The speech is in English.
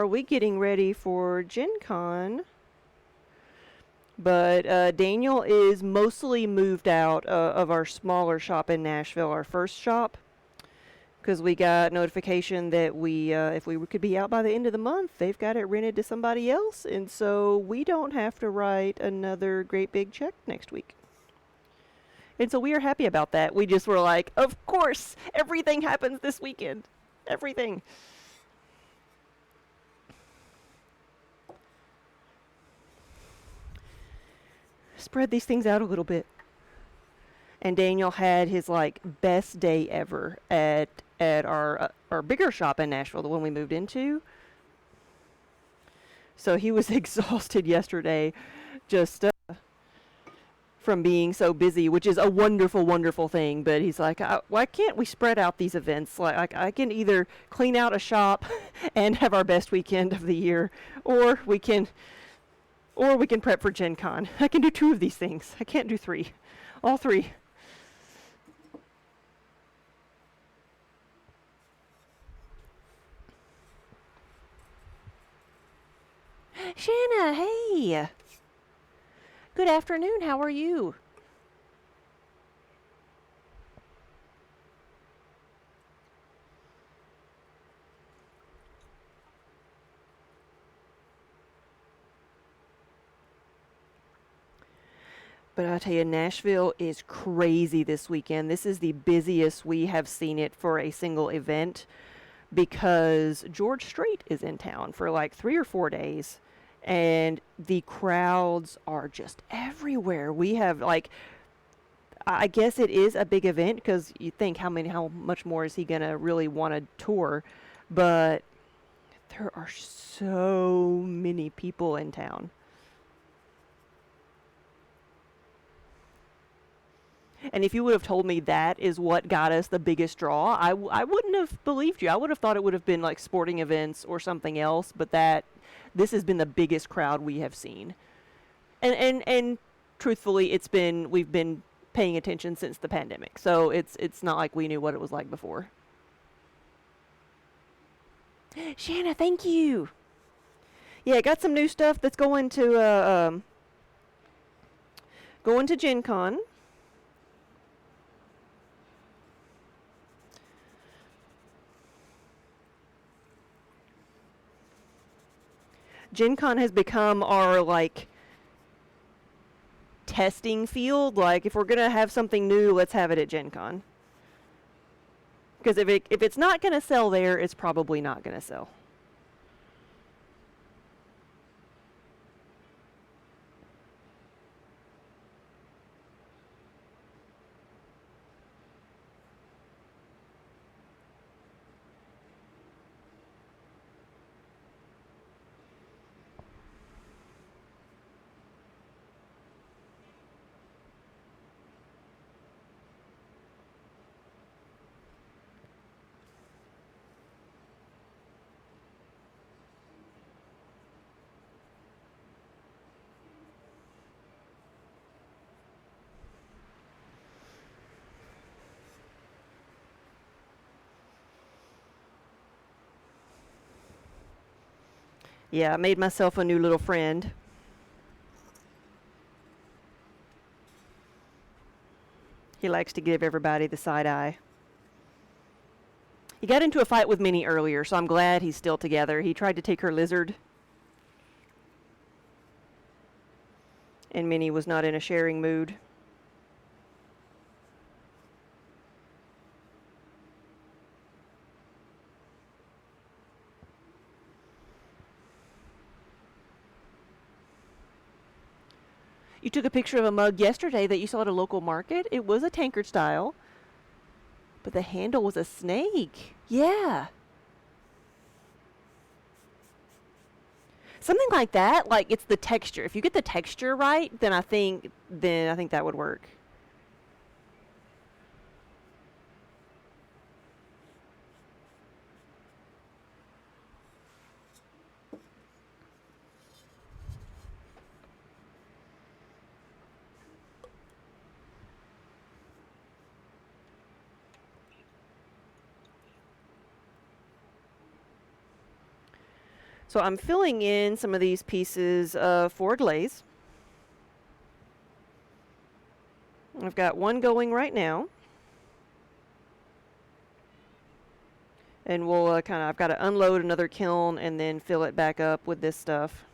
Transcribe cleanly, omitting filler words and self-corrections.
are we getting ready for Gen Con? But Daniel is mostly moved out of our smaller shop in Nashville, our first shop, because we got notification that if we could be out by the end of the month, they've got it rented to somebody else, and so we don't have to write another great big check next week. And so we are happy about that. We just were like, of course, everything happens this weekend. Everything. Spread these things out a little bit. And Daniel had his like best day ever at our bigger shop in Nashville, the one we moved into. So he was exhausted yesterday, just from being so busy, which is a wonderful, wonderful thing. But he's like, why can't we spread out these events? Like I can either clean out a shop and have our best weekend of the year, or we can prep for Gen Con. I can do 2 of these things. I can't do 3. All 3. Shanna, hey. Good afternoon. How are you? But I tell you, Nashville is crazy this weekend. This is the busiest we have seen it for a single event because George Strait is in town for like 3 or 4 days. And the crowds are just everywhere. We have like, I guess it is a big event because you think how much more is he gonna really want to tour, but there are so many people in town. And if you would have told me that is what got us the biggest draw, I wouldn't have believed you. I would have thought it would have been like sporting events or something else, but this has been the biggest crowd we have seen. And truthfully, we've been paying attention since the pandemic. So it's not like we knew what it was like before. Shanna, thank you. Yeah, I got some new stuff that's going to Gen Con. Gen Con has become our like testing field. Like if we're gonna have something new, let's have it at Gen Con. Because if it's not gonna sell there, it's probably not gonna sell. Yeah, I made myself a new little friend. He likes to give everybody the side eye. He got into a fight with Minnie earlier, so I'm glad he's still together. He tried to take her lizard, and Minnie was not in a sharing mood. You took a picture of a mug yesterday that you saw at a local market. It was a tankard style, but the handle was a snake. Yeah. Something like that. Like it's the texture. If you get the texture right, then I think that would work. So I'm filling in some of these pieces for glaze. I've got one going right now. And we'll I've got to unload another kiln and then fill it back up with this stuff.